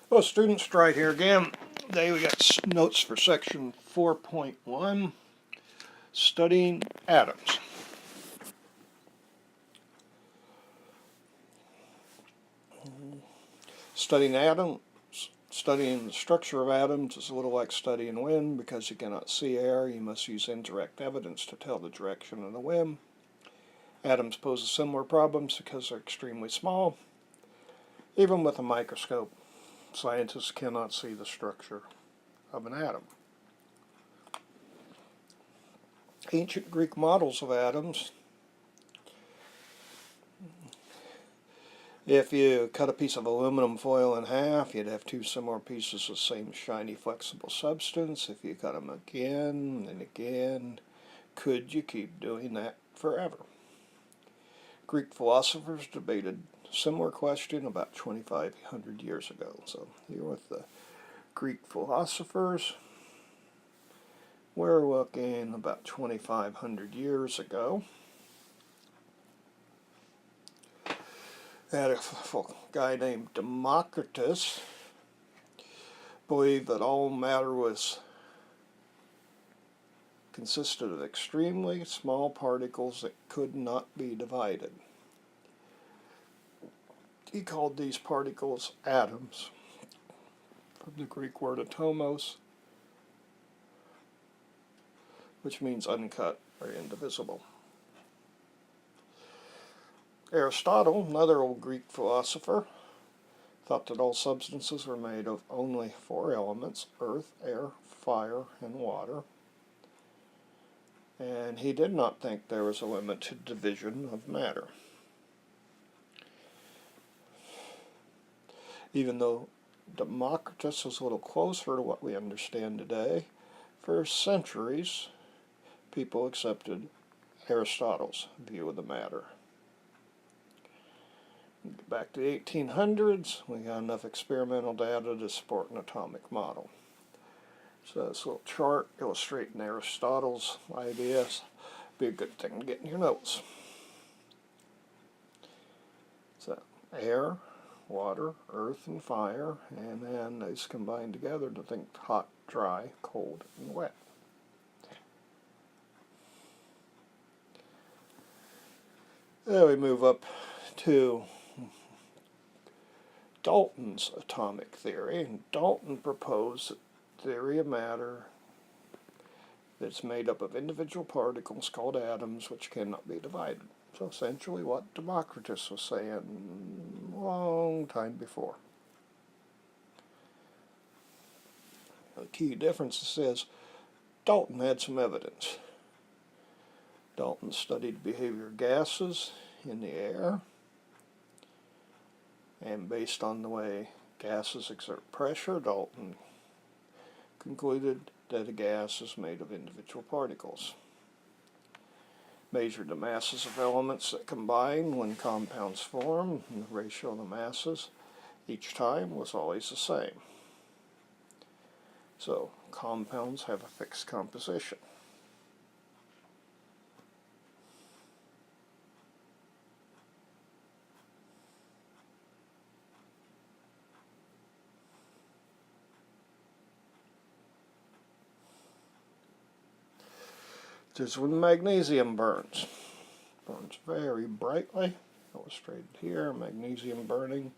Well, students, right here again. Today we got notes for section 4.1, studying atoms. Studying atoms, studying the structure of atoms is a little like studying wind. Because you cannot see air, you must use indirect evidence to tell the direction of the wind. Atoms pose similar problems because they're extremely small. Even with a microscope, scientists cannot see the structure of an atom. Ancient Greek models of atoms. If you cut a piece of aluminum foil in half, you'd have two similar pieces of the same shiny, flexible substance. If you cut them again and again, could you keep doing that forever? Greek philosophers debated a similar question about 2,500 years ago. So here with the Greek philosophers, we're looking about 2,500 years ago. Had a guy named Democritus believed that all matter consisted of extremely small particles that could not be divided. He called these particles atoms, from the Greek word atomos, which means uncut or indivisible. Aristotle, another old Greek philosopher, thought that all substances were made of only four elements: earth, air, fire, and water. And he did not think there was a limit to division of matter. Even though Democritus was a little closer to what we understand today, for centuries people accepted Aristotle's view of the matter. Back to the 1800s, we got enough experimental data to support an atomic model. So this little chart illustrating Aristotle's ideas be a good thing to get in your notes. So air, water, earth, and fire, and then these combine together to think hot, dry, cold, and wet. Then we move up to Dalton's atomic theory, and Dalton proposed a theory of matter that's made up of individual particles called atoms which cannot be divided. So essentially what Democritus was saying a long time before. The key difference is Dalton had some evidence. Dalton studied the behavior of gases in the air, and based on the way gases exert pressure, Dalton concluded that a gas is made of individual particles. Measured the masses of elements that combine when compounds form, and the ratio of the masses each time was always the same. So compounds have a fixed composition. This is when magnesium burns. Burns very brightly. Illustrated here, magnesium burning.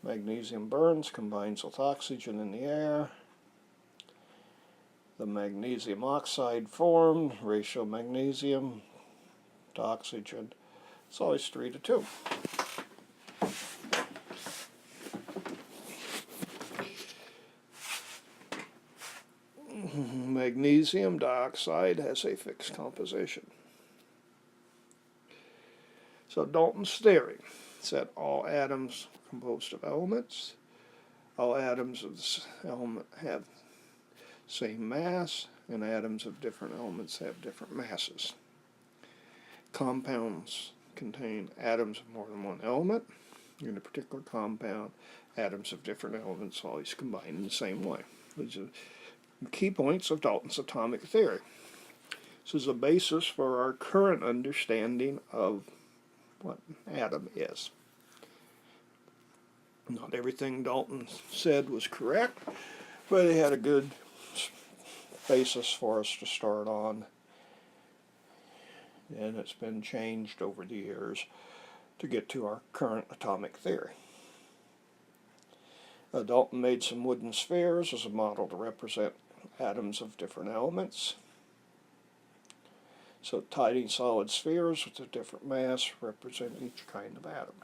Magnesium burns, combines with oxygen in the air. The magnesium oxide formed, ratio magnesium to oxygen, it's always 3:2. Magnesium dioxide has a fixed composition. So Dalton's theory said all atoms are composed of elements. All atoms of this element have same mass, and atoms of different elements have different masses. Compounds contain atoms of more than one element. In a particular compound, atoms of different elements always combine in the same way. These are key points of Dalton's atomic theory. This is the basis for our current understanding of what an atom is. Not everything Dalton said was correct, but he had a good basis for us to start on. And it's been changed over the years to get to our current atomic theory. Dalton made some wooden spheres as a model to represent atoms of different elements. So tiny solid spheres with a different mass represent each kind of atom.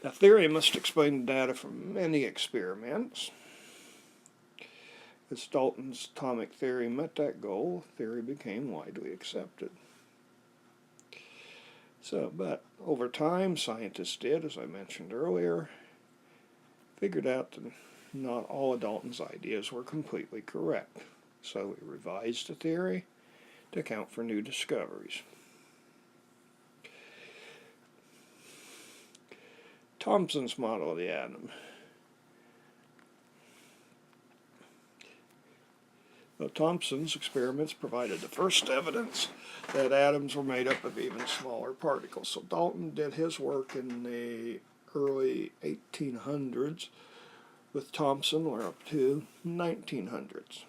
The theory must explain the data from many experiments. As Dalton's atomic theory met that goal, the theory became widely accepted. But over time, scientists did, as I mentioned earlier, figured out that not all of Dalton's ideas were completely correct. So we revised the theory to account for new discoveries. Thomson's model of the atom. Thomson's experiments provided the first evidence that atoms were made up of even smaller particles. So Dalton did his work in the early 1800s. With Thomson, we're up to 1900s.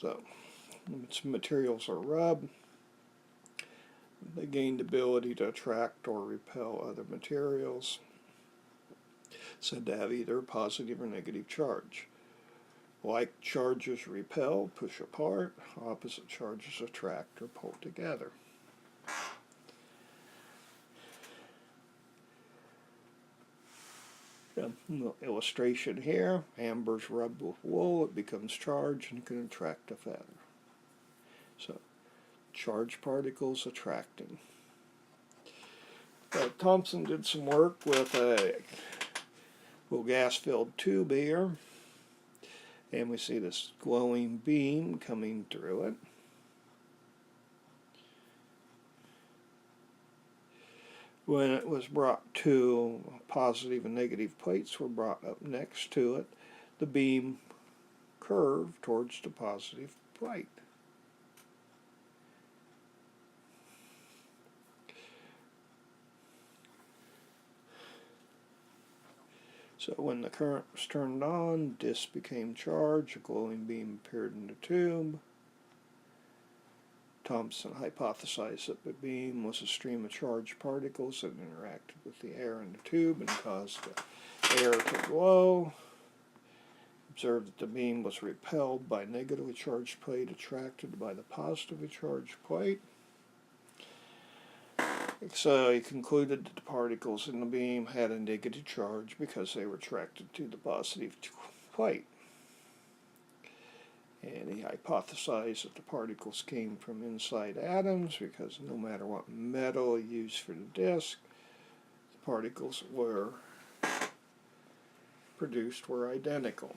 So, when some materials are rubbed, they gained the ability to attract or repel other materials, said to have either a positive or negative charge. Like charges repel, push apart, opposite charges attract or pull together. Illustration here, amber's rubbed with wool, it becomes charged and can attract a feather. So, charged particles attracting. Thomson did some work with a little gas-filled tube here, and we see this glowing beam coming through it. When it was brought to positive and negative plates were brought up next to it, the beam curved towards the positive plate. So when the current was turned on, disc became charged, a glowing beam appeared in the tube. Thomson hypothesized that the beam was a stream of charged particles that interacted with the air in the tube and caused the air to glow. Observed that the beam was repelled by a negatively charged plate, attracted by the positively charged plate. So he concluded that the particles in the beam had a negative charge because they were attracted to the positive plate. And he hypothesized that the particles came from inside atoms because no matter what metal he used for the disk, the particles were produced were identical.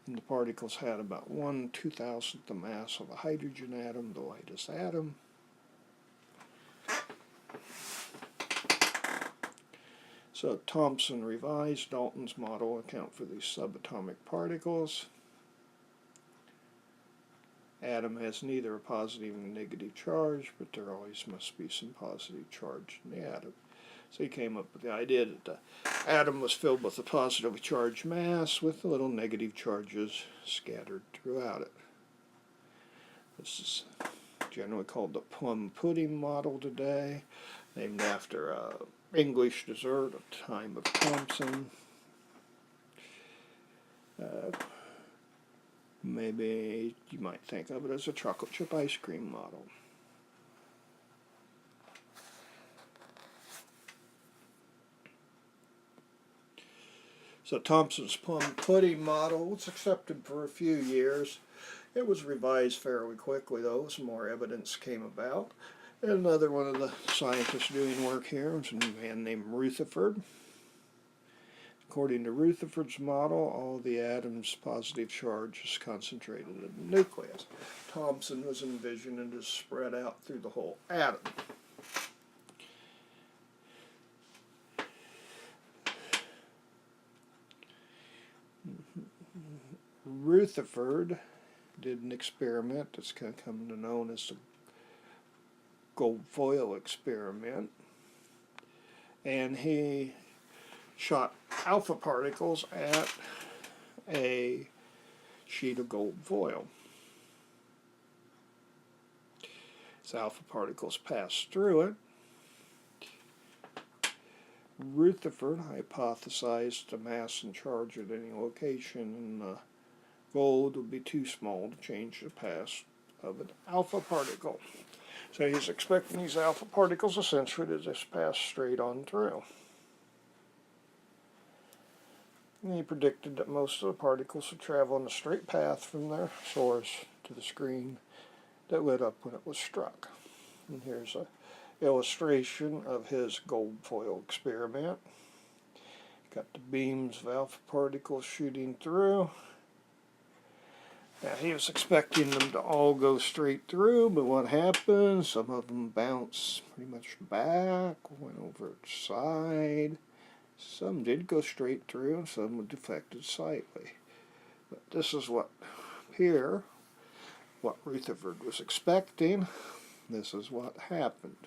And the particles had about 1/2000th the mass of a hydrogen atom, the lightest atom. So Thomson revised Dalton's model to account for these subatomic particles. Atom has neither a positive nor negative charge, but there always must be some positive charge in the atom. So he came up with the idea that the atom was filled with a positively charged mass with little negative charges scattered throughout it. This is generally called the plum pudding model today, named after an English dessert of the time of Thomson. Maybe you might think of it as a chocolate chip ice cream model. So Thomson's plum pudding model was accepted for a few years. It was revised fairly quickly, though, as more evidence came about. And another one of the scientists doing work here was a man named Rutherford. According to Rutherford's model, all the atom's positive charge is concentrated in the nucleus. Thomson was envisioning it as spread out through the whole atom. Rutherford did an experiment that's kind of come to known as the gold foil experiment. And he shot alpha particles at a sheet of gold foil. As alpha particles passed through it, Rutherford hypothesized the mass and charge at any location in the gold would be too small to change the path of an alpha particle. So he's expecting these alpha particles essentially to just pass straight on through. And he predicted that most of the particles would travel in a straight path from their source to the screen that lit up when it was struck. And here's an illustration of his gold foil experiment. Got the beams of alpha particles shooting through. Now he was expecting them to all go straight through, but what happened? Some of them bounced pretty much back, went over its side. Some did go straight through, and some were deflected slightly. But this is what Rutherford was expecting. This is what happened.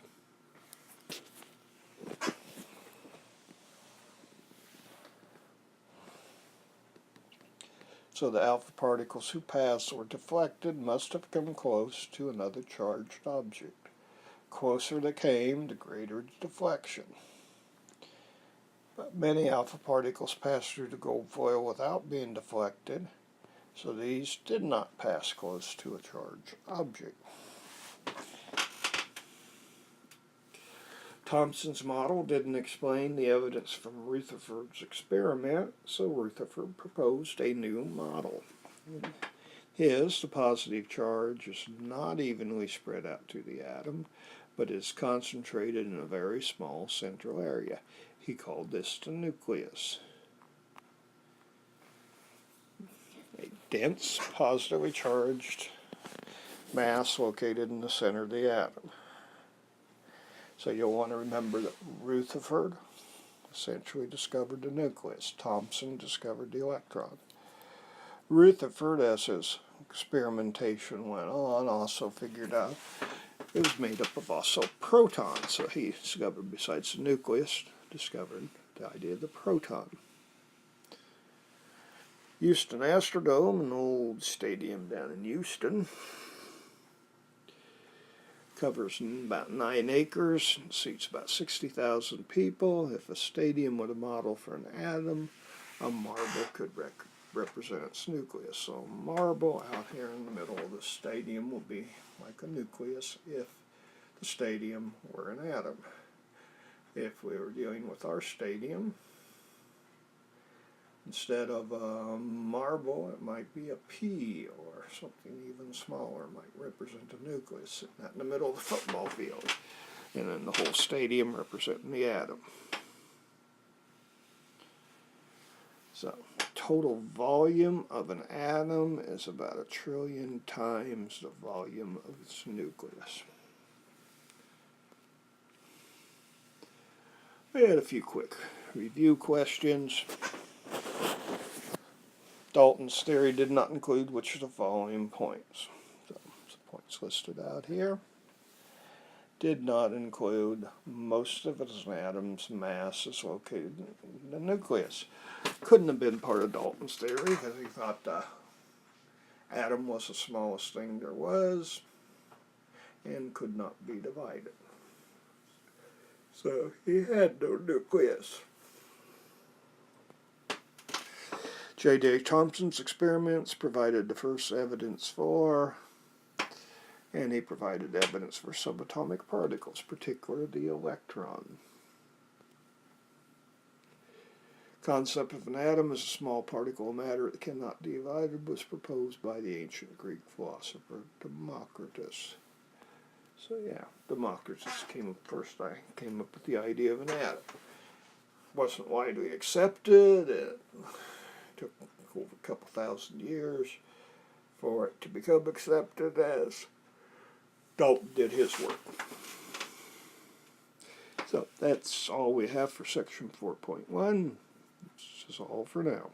So the alpha particles who passed or deflected must have come close to another charged object. Closer they came, the greater the deflection. But many alpha particles passed through the gold foil without being deflected, so these did not pass close to a charged object. Thomson's model didn't explain the evidence from Rutherford's experiment, so Rutherford proposed a new model. The positive charge is not evenly spread out through the atom, but is concentrated in a very small central area. He called this the nucleus. A dense, positively charged mass located in the center of the atom. So you'll want to remember that Rutherford essentially discovered the nucleus. Thomson discovered the electron. Rutherford, as his experimentation went on, also figured out it was made up of also protons. So he discovered, besides the nucleus, discovered the idea of the proton. Houston Astrodome, an old stadium down in Houston, covers about 9 acres, seats about 60,000 people. If a stadium were a model for an atom, a marble could represent its nucleus. So a marble out here in the middle of the stadium will be like a nucleus if the stadium were an atom. If we were dealing with our stadium, instead of a marble, it might be a pea or something even smaller, might represent a nucleus sitting out in the middle of the football field, and then the whole stadium representing the atom. So, total volume of an atom is about 1 trillion times the volume of its nucleus. We had a few quick review questions. Dalton's theory did not include which of the following points. So, the points listed out here. Did not include most of an atom's mass is located in the nucleus. Couldn't have been part of Dalton's theory because he thought the atom was the smallest thing there was and could not be divided. So he had no nucleus. J.J. Thomson's experiments provided the first evidence for, and he provided evidence for subatomic particles, particularly the electron. Concept of an atom as a small particle of matter that cannot be divided was proposed by the ancient Greek philosopher Democritus. So yeah, Democritus came up first. I came up with the idea of an atom. Wasn't widely accepted. It took over a couple thousand years for it to become accepted as Dalton did his work. So that's all we have for section 4.1. This is all for now.